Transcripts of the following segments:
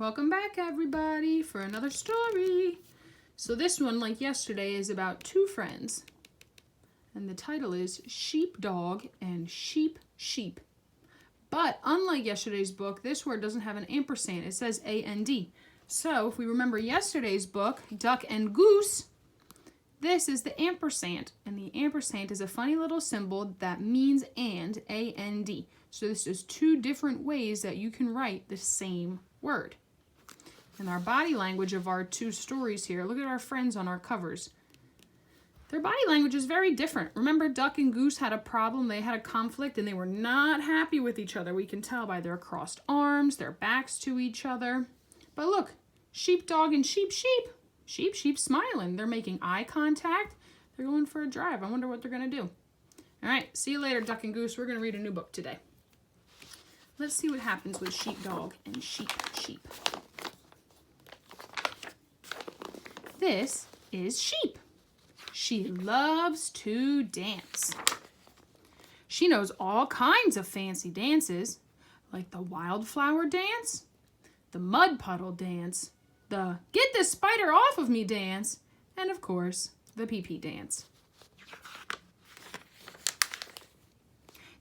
Welcome back, everybody, for another story. So this one, like yesterday, is about two friends. And the title is Sheepdog and Sheep. But unlike yesterday's book, this word doesn't have an ampersand. It says A-N-D. So if we remember yesterday's book, Duck and Goose, this is the ampersand. And the ampersand is a funny little symbol that means and, A-N-D. So this is two different ways that you can write the same word. And our body language of our two stories here, look at our friends on our covers. Their body language is very different. Remember, Duck and Goose had a problem. They had a conflict and they were not happy with each other. We can tell by their crossed arms, their backs to each other. But look, Sheepdog and Sheep. Sheep smiling. They're making eye contact. They're going for a drive. I wonder what they're going to do. All right, see you later, Duck and Goose. We're going to read a new book today. Let's see what happens with Sheepdog and Sheep. This is Sheep. She loves to dance. She knows all kinds of fancy dances, like the wildflower dance, the mud puddle dance, the get this spider off of me dance, and of course, the pee-pee dance.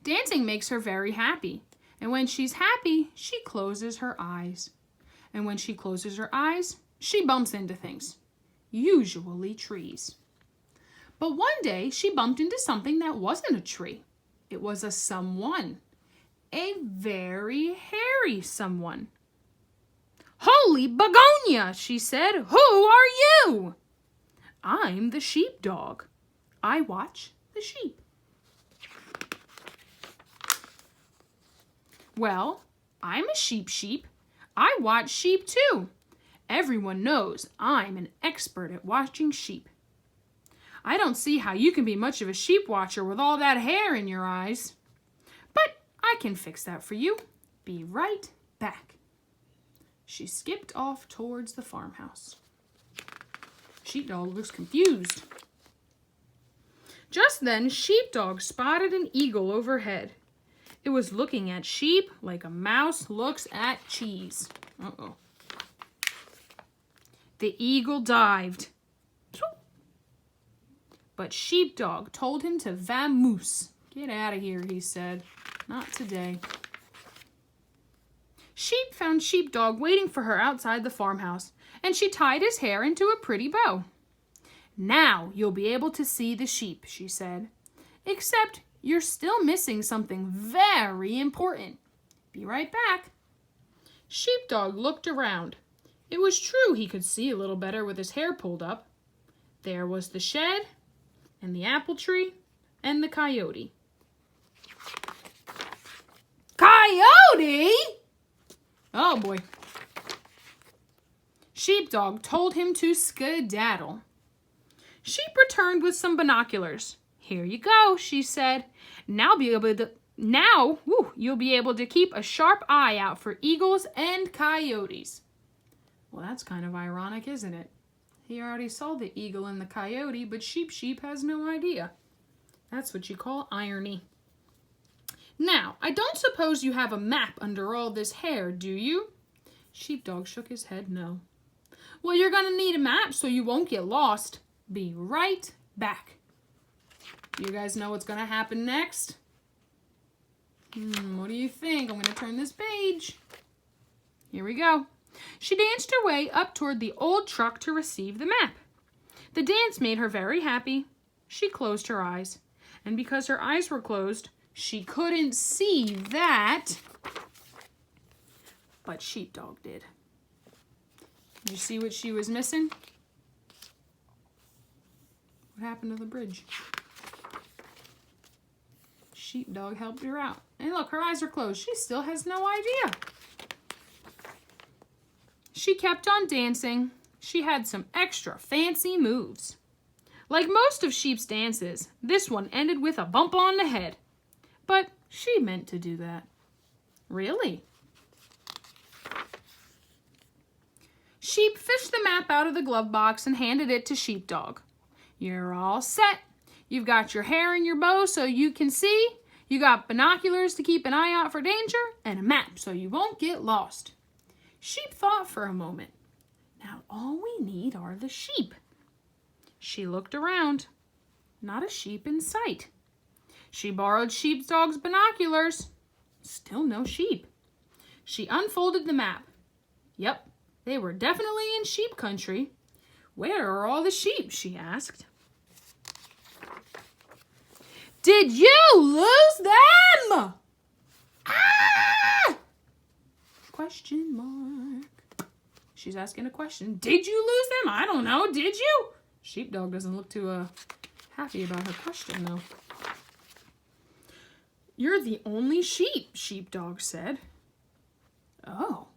Dancing makes her very happy, and when she's happy, she closes her eyes. And when she closes her eyes, she bumps into things. Usually trees. But one day she bumped into something that wasn't a tree. It was a someone. A very hairy someone. "Holy begonia," she said. "Who are you?" "I'm the sheepdog. I watch the sheep." "Well, I'm a sheep. I watch sheep too. Everyone knows I'm an expert at watching sheep." "I don't see how you can be much of a sheep watcher with all that hair in your eyes. But I can fix that for you. Be right back." She skipped off towards the farmhouse. Sheepdog looks confused. Just then, Sheepdog spotted an eagle overhead. It was looking at sheep like a mouse looks at cheese. Uh-oh. The eagle dived. But Sheepdog told him to vamoose. "Get out of here," he said. "Not today." Sheep found Sheepdog waiting for her outside the farmhouse, and she tied his hair into a pretty bow. "Now you'll be able to see the sheep," she said. "Except you're still missing something very important. Be right back." Sheepdog looked around. It was true he could see a little better with his hair pulled up. There was the shed, and the apple tree, and the coyote. "Coyote?" Oh boy. Sheepdog told him to skedaddle. Sheep returned with some binoculars. "Here you go," she said. Now you'll be able to keep a sharp eye out for eagles and coyotes." Well, that's kind of ironic, isn't it? He already saw the eagle and the coyote, but Sheep has no idea. That's what you call irony. "Now, I don't suppose you have a map under all this hair, do you?" Sheepdog shook his head no. "Well, you're going to need a map so you won't get lost. Be right back." You guys know what's going to happen next? What do you think? I'm going to turn this page. Here we go. She danced her way up toward the old truck to receive the map. The dance made her very happy. She closed her eyes. And because her eyes were closed, she couldn't see that. But Sheepdog did. Did you see what she was missing? What happened to the bridge? Sheepdog helped her out. And look, her eyes are closed. She still has no idea. She kept on dancing. She had some extra fancy moves. Like most of Sheep's dances, this one ended with a bump on the head. But she meant to do that. Really? Sheep fished the map out of the glove box and handed it to Sheepdog. "You're all set. You've got your hair in your bow so you can see. You got binoculars to keep an eye out for danger, and a map so you won't get lost. Sheep thought for a moment. Now all we need are the sheep. She looked around. Not a sheep in sight. She borrowed Sheepdog's binoculars. Still no sheep. She unfolded the map. Yep, they were definitely in sheep country. Where are all the sheep? She asked. Did you lose them? Ah! Question mark. She's asking a question. Did you lose them? I don't know. Did you? Sheepdog doesn't look too happy about her question, though. You're the only sheep, Sheepdog said. Oh.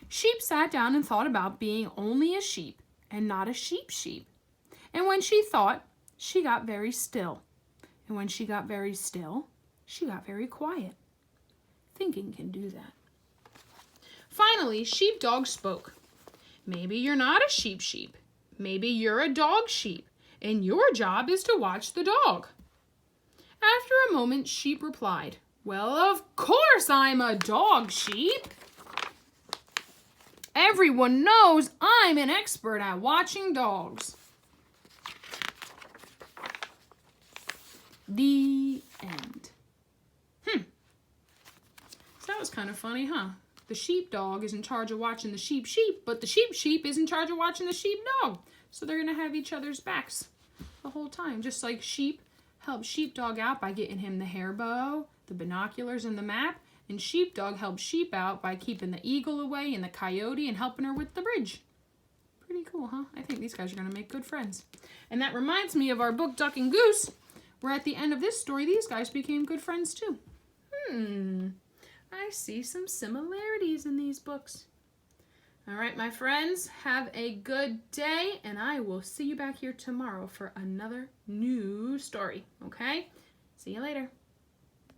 Sheep sat down and thought about being only a sheep and not a sheep. And when she thought, she got very still. And when she got very still, she got very quiet. Thinking can do that. Finally, Sheepdog spoke. Maybe you're not a sheep. Maybe you're a dog sheep, and your job is to watch the dog. After a moment, Sheep replied, Well, of course I'm a dog sheep. Everyone knows I'm an expert at watching dogs. The end. So that was kind of funny, huh? The sheepdog is in charge of watching the sheep, but the sheep is in charge of watching the sheepdog. So they're going to have each other's backs the whole time. Just like sheep helps sheepdog out by getting him the hair bow, the binoculars, and the map. And sheepdog helps sheep out by keeping the eagle away and the coyote and helping her with the bridge. Pretty cool, huh? I think these guys are going to make good friends. And that reminds me of our book, Duck and Goose, where at the end of this story, these guys became good friends too. I see some similarities in these books. All right, my friends, have a good day, and I will see you back here tomorrow for another new story, okay? See you later.